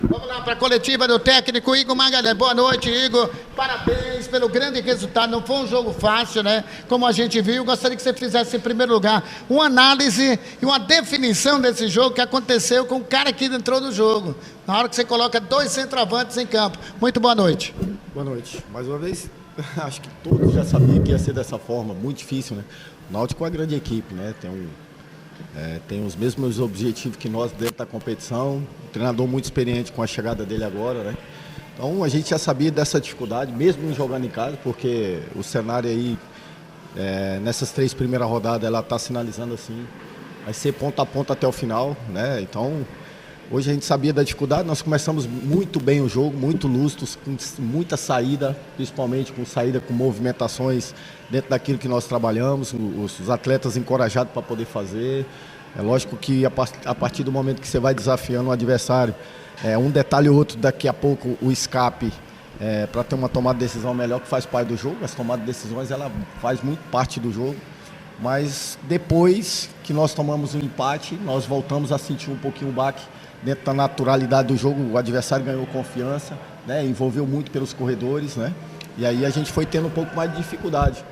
Vamos lá para a coletiva do técnico Igor Magalhães. Boa noite, Igor. Parabéns pelo grande resultado. Não foi um jogo fácil, né? Como a gente viu. Gostaria que você fizesse, em primeiro lugar, uma análise e uma definição desse jogo que aconteceu com o cara que entrou no jogo. Na hora que você coloca dois centroavantes em campo. Muito boa noite. Boa noite. Mais uma vez, acho que todos já sabiam que ia ser dessa forma. Muito difícil, né? O Náutico é uma grande equipe, né? Tem os mesmos objetivos que nós dentro da competição. Um treinador muito experiente com a chegada dele agora, né? Então a gente já sabia dessa dificuldade, mesmo jogando em casa, porque o cenário aí, nessas 3 primeiras rodadas, ela está sinalizando assim, vai ser ponta a ponta até o final, né? Então hoje a gente sabia da dificuldade, nós começamos muito bem o jogo, muito lustros, com muita saída, principalmente com saída com movimentações dentro daquilo que nós trabalhamos, os atletas encorajados para poder fazer. É lógico que a partir do momento que você vai desafiando o adversário, um detalhe ou outro, daqui a pouco o escape, para ter uma tomada de decisão melhor, que faz parte do jogo. As tomadas de decisões, ela faz muito parte do jogo. Mas depois que nós tomamos um empate, nós voltamos a sentir um pouquinho o baque dentro da naturalidade do jogo. O adversário ganhou confiança, né? Envolveu muito pelos corredores, né? E aí a gente foi tendo um pouco mais de dificuldade.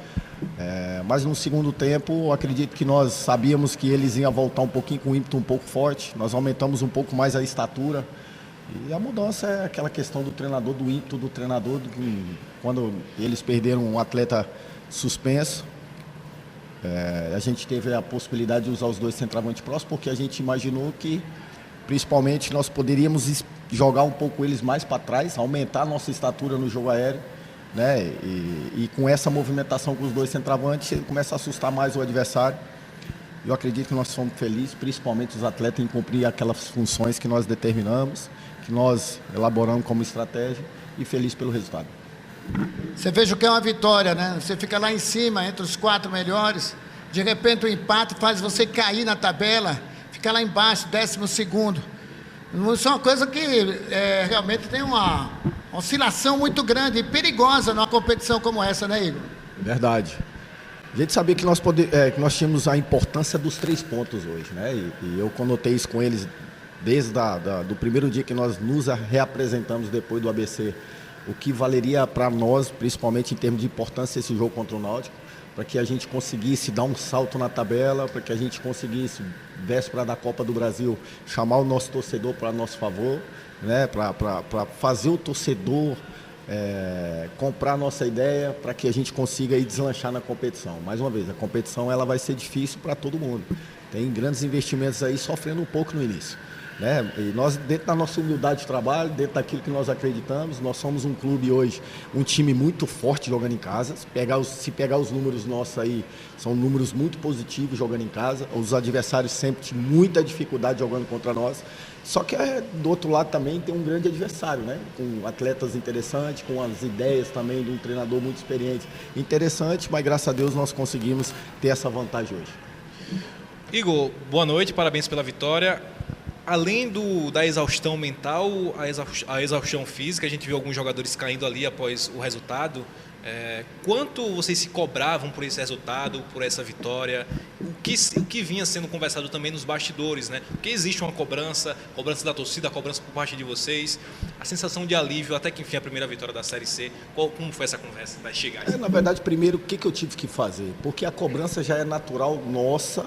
Mas no segundo tempo, acredito que nós sabíamos que eles iam voltar um pouquinho com um ímpeto um pouco forte. Nós aumentamos um pouco mais a estatura. E a mudança é aquela questão do treinador, do ímpeto do treinador, quando eles perderam um atleta suspenso. A gente teve a possibilidade de usar os 2 centroavantes próximos, porque a gente imaginou que, principalmente, nós poderíamos jogar um pouco eles mais para trás, aumentar a nossa estatura no jogo aéreo, né? E com essa movimentação com os 2 centroavantes, ele começa a assustar mais o adversário. Eu acredito que nós fomos felizes, principalmente os atletas, em cumprir aquelas funções que nós determinamos, que nós elaboramos como estratégia, e feliz pelo resultado. Você veja o que é uma vitória, né? Você fica lá em cima, entre os 4 melhores, de repente o empate faz você cair na tabela, fica lá embaixo, 12º. Isso é uma coisa que realmente tem uma oscilação muito grande e perigosa numa competição como essa, né, Igor? Verdade. A gente sabia que que nós tínhamos a importância dos 3 pontos hoje, né? E eu conotei isso com eles desde do primeiro dia que nós nos reapresentamos depois do ABC. O que valeria para nós, principalmente em termos de importância, esse jogo contra o Náutico, para que a gente conseguisse dar um salto na tabela, para que a gente conseguisse, véspera da Copa do Brasil, chamar o nosso torcedor para nosso favor, né? Para fazer o torcedor comprar a nossa ideia, para que a gente consiga ir deslanchar na competição. Mais uma vez, a competição ela vai ser difícil para todo mundo. Tem grandes investimentos aí sofrendo um pouco no início, né? E nós, dentro da nossa humildade de trabalho, dentro daquilo que nós acreditamos, nós somos um clube hoje, um time muito forte jogando em casa. Se pegar os números nossos aí, são números muito positivos jogando em casa. Os adversários sempre tinham muita dificuldade jogando contra nós. Só que do outro lado também tem um grande adversário, né? Com atletas interessantes, com as ideias também de um treinador muito experiente. Interessante, mas graças a Deus nós conseguimos ter essa vantagem hoje. Igor, boa noite, parabéns pela vitória. Além da exaustão mental, a exaustão física, a gente viu alguns jogadores caindo ali após o resultado. Quanto vocês se cobravam por esse resultado, por essa vitória? O que vinha sendo conversado também nos bastidores, né? Porque existe uma cobrança da torcida, a cobrança por parte de vocês, a sensação de alívio até que enfim a primeira vitória da Série C. Como foi essa conversa para chegar? Na verdade, primeiro, o que eu tive que fazer? Porque a cobrança já é natural nossa,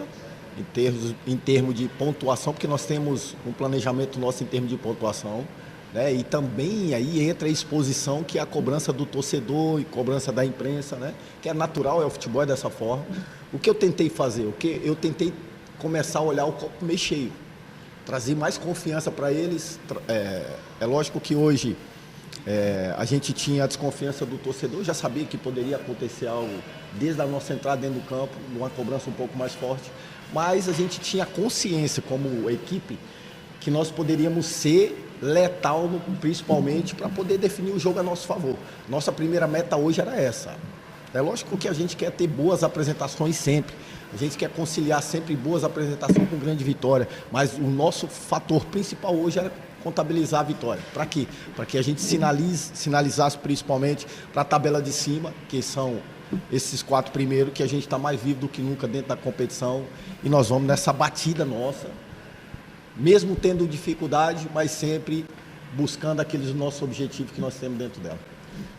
em termos de pontuação, porque nós temos um planejamento nosso em termos de pontuação, né? E também aí entra a exposição, que é a cobrança do torcedor e cobrança da imprensa, né? Que é natural, o futebol é dessa forma. O que eu tentei fazer? Eu tentei começar a olhar o copo meio cheio, trazer mais confiança para eles. É lógico que hoje a gente tinha a desconfiança do torcedor, já sabia que poderia acontecer algo desde a nossa entrada dentro do campo, uma cobrança um pouco mais forte, mas a gente tinha consciência como equipe que nós poderíamos ser letal, principalmente para poder definir o jogo a nosso favor. Nossa primeira meta hoje era essa. É lógico que a gente quer ter boas apresentações sempre, a gente quer conciliar sempre boas apresentações com grande vitória, mas o nosso fator principal hoje era contabilizar a vitória. Para quê? Para que a gente sinalizasse principalmente para a tabela de cima, que são esses 4 primeiros, que a gente está mais vivo do que nunca dentro da competição, e nós vamos nessa batida nossa, mesmo tendo dificuldade, mas sempre buscando aqueles nossos objetivos que nós temos dentro dela.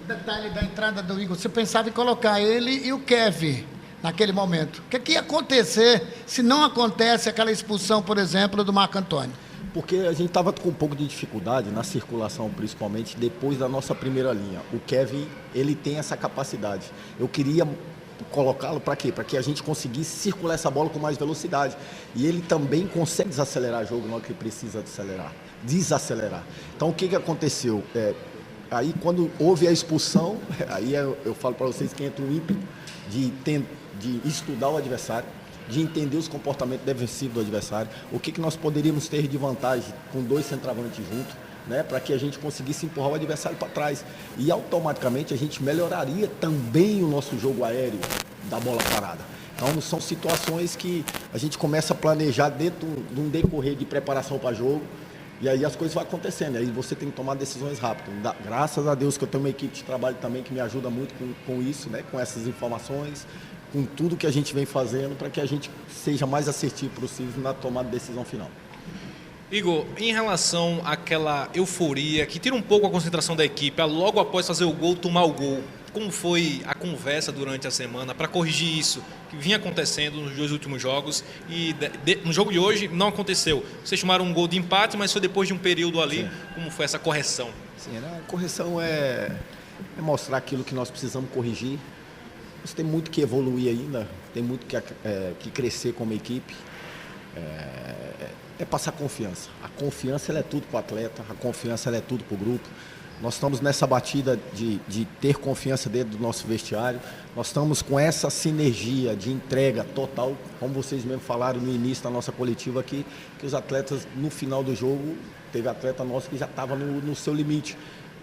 O detalhe da entrada do Igor, você pensava em colocar ele e o Kevin naquele momento. O que ia acontecer se não acontece aquela expulsão, por exemplo, do Marco Antônio? Porque a gente estava com um pouco de dificuldade na circulação, principalmente depois da nossa primeira linha. O Kevin, ele tem essa capacidade. Eu queria colocá-lo para quê? Para que a gente conseguisse circular essa bola com mais velocidade. E ele também consegue desacelerar o jogo na hora que precisa desacelerar. Então, o que aconteceu? Aí, quando houve a expulsão, aí eu falo para vocês que entra o ímpeto de estudar o adversário, de entender os comportamentos defensivos do adversário, o que nós poderíamos ter de vantagem com 2 centroavantes juntos, né, para que a gente conseguisse empurrar o adversário para trás. E automaticamente a gente melhoraria também o nosso jogo aéreo da bola parada. Então são situações que a gente começa a planejar dentro de um decorrer de preparação para jogo, e aí as coisas vão acontecendo, aí você tem que tomar decisões rápidas. Graças a Deus que eu tenho uma equipe de trabalho também que me ajuda muito com isso, né, com essas informações, com tudo que a gente vem fazendo, para que a gente seja mais assertivo possível na tomada de decisão final. Igor, em relação àquela euforia que tira um pouco a concentração da equipe, logo após fazer o gol, tomar o gol, como foi a conversa durante a semana para corrigir isso que vinha acontecendo nos 2 últimos jogos e no jogo de hoje não aconteceu? Vocês tomaram um gol de empate, mas foi depois de um período ali. Sim. Como foi essa correção? Sim, a correção é mostrar aquilo que nós precisamos corrigir. Nós temos muito que evoluir ainda, tem muito que crescer como equipe. É passar confiança. A confiança ela é tudo para o atleta, a confiança ela é tudo para o grupo. Nós estamos nessa batida de ter confiança dentro do nosso vestiário. Nós estamos com essa sinergia de entrega total, como vocês mesmo falaram no início da nossa coletiva aqui, que os atletas, no final do jogo, teve atleta nosso que já estava no seu limite.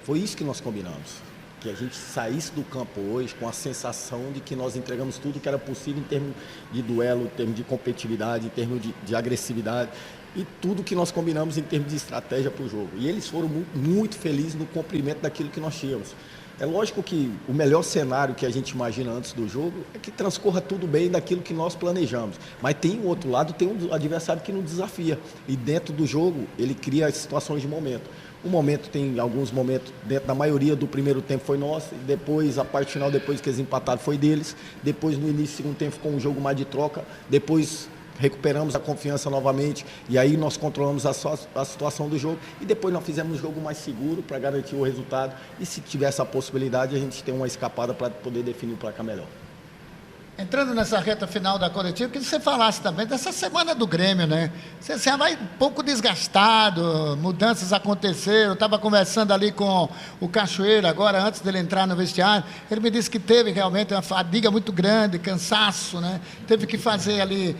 Foi isso que nós combinamos. Que a gente saísse do campo hoje com a sensação de que nós entregamos tudo que era possível em termos de duelo, em termos de competitividade, em termos de agressividade e tudo que nós combinamos em termos de estratégia para o jogo. E eles foram muito felizes no cumprimento daquilo que nós tínhamos. É lógico que o melhor cenário que a gente imagina antes do jogo é que transcorra tudo bem daquilo que nós planejamos. Mas tem o outro lado, tem um adversário que nos desafia. E dentro do jogo, ele cria situações de momento. O momento tem alguns momentos, dentro da maioria do primeiro tempo foi nosso, e depois, a parte final, depois que eles empataram, foi deles. Depois, no início do segundo tempo, ficou um jogo mais de troca. Depois, recuperamos a confiança novamente, e aí nós controlamos a situação do jogo. E depois nós fizemos um jogo mais seguro para garantir o resultado. E se tiver essa possibilidade, a gente tem uma escapada para poder definir o placar melhor. Entrando nessa reta final da coletiva, queria que você falasse também dessa semana do Grêmio, né? Você vai um pouco desgastado, mudanças aconteceram. Eu estava conversando ali com o Cachoeira agora, antes dele entrar no vestiário. Ele me disse que teve realmente uma fadiga muito grande, cansaço, né? Teve que fazer ali,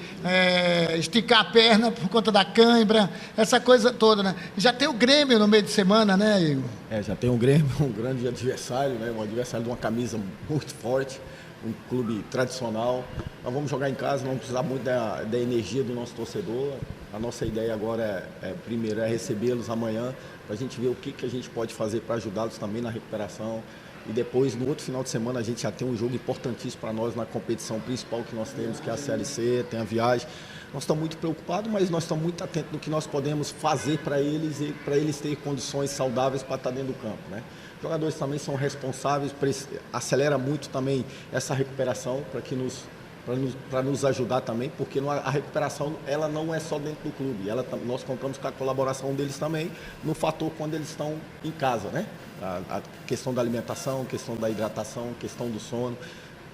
esticar a perna por conta da cãibra, essa coisa toda, né? Já tem o Grêmio no meio de semana, né, Igor? Já tem o Grêmio, um grande adversário, né? Um adversário de uma camisa muito forte. Um clube tradicional. Nós vamos jogar em casa, não vamos precisar muito da energia do nosso torcedor. A nossa ideia agora primeiro, recebê-los amanhã, para a gente ver o que a gente pode fazer para ajudá-los também na recuperação. E depois, no outro final de semana, a gente já tem um jogo importantíssimo para nós na competição principal que nós temos, que é a Série C, tem a viagem. Nós estamos muito preocupados, mas nós estamos muito atentos no que nós podemos fazer para eles e para eles terem condições saudáveis para estar dentro do campo, né? Os jogadores também são responsáveis, acelera muito também essa recuperação para nos ajudar também, porque a recuperação ela não é só dentro do clube, nós contamos com a colaboração deles também no fator quando eles estão em casa, né? A questão da alimentação, questão da hidratação, questão do sono.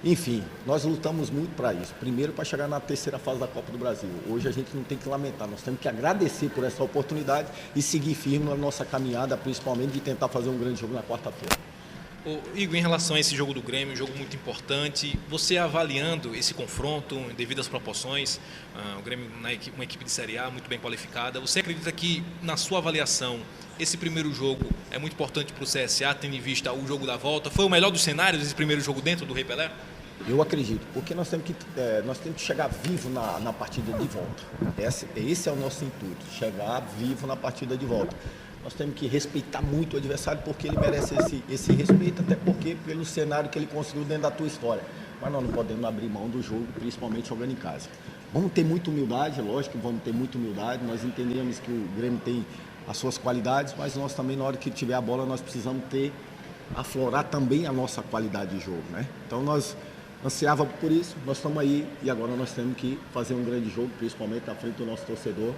Enfim, nós lutamos muito para isso. Primeiro, para chegar na terceira fase da Copa do Brasil. Hoje a gente não tem que lamentar, nós temos que agradecer por essa oportunidade e seguir firme na nossa caminhada, principalmente de tentar fazer um grande jogo na quarta-feira. Igor, em relação a esse jogo do Grêmio, um jogo muito importante, você avaliando esse confronto devido às proporções, o Grêmio, uma equipe de Série A muito bem qualificada, você acredita que, na sua avaliação, esse primeiro jogo é muito importante para o CSA, tendo em vista o jogo da volta? Foi o melhor dos cenários, esse primeiro jogo dentro do Rei Pelé? Eu acredito, porque nós temos que chegar vivo na partida de volta. Esse é o nosso intuito, chegar vivo na partida de volta. Nós temos que respeitar muito o adversário, porque ele merece esse respeito, até porque pelo cenário que ele conseguiu dentro da tua história. Mas nós não podemos abrir mão do jogo, principalmente jogando em casa. Vamos ter muita humildade, lógico que vamos ter muita humildade. Nós entendemos que o Grêmio tem as suas qualidades, mas nós também, na hora que tiver a bola, nós precisamos aflorar também a nossa qualidade de jogo, né? Então nós ansiávamos por isso, nós estamos aí e agora nós temos que fazer um grande jogo, principalmente à frente do nosso torcedor.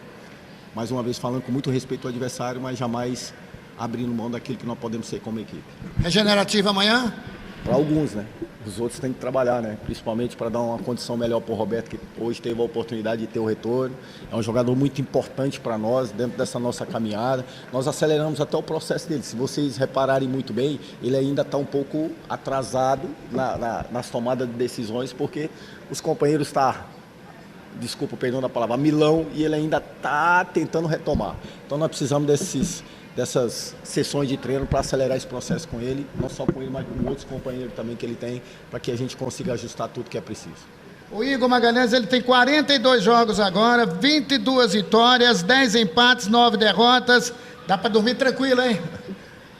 Mais uma vez falando com muito respeito ao adversário, mas jamais abrindo mão daquilo que nós podemos ser como equipe. Regenerativa amanhã? Para alguns, né? Os outros têm que trabalhar, né? Principalmente para dar uma condição melhor para o Roberto, que hoje teve a oportunidade de ter o retorno. É um jogador muito importante para nós, dentro dessa nossa caminhada. Nós aceleramos até o processo dele. Se vocês repararem muito bem, ele ainda está um pouco atrasado nas tomadas de decisões, porque os companheiros desculpa, perdão da palavra, milão, e ele ainda está tentando retomar. Então nós precisamos dessas sessões de treino para acelerar esse processo com ele, não só com ele, mas com outros companheiros também que ele tem, para que a gente consiga ajustar tudo que é preciso. O Igor Magalhães, ele tem 42 jogos agora, 22 vitórias, 10 empates, 9 derrotas. Dá para dormir tranquilo, hein?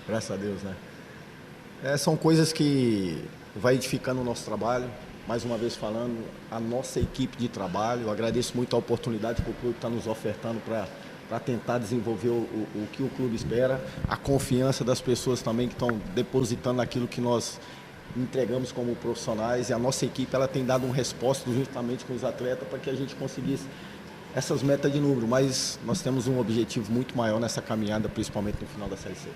Graças a Deus, né? São coisas que vai edificando o nosso trabalho. Mais uma vez falando, a nossa equipe de trabalho. Eu agradeço muito a oportunidade que o clube está nos ofertando para tentar desenvolver o que o clube espera. A confiança das pessoas também que estão depositando aquilo que nós entregamos como profissionais. E a nossa equipe ela tem dado uma resposta juntamente com os atletas para que a gente conseguisse essas metas de número. Mas nós temos um objetivo muito maior nessa caminhada, principalmente no final da Série C.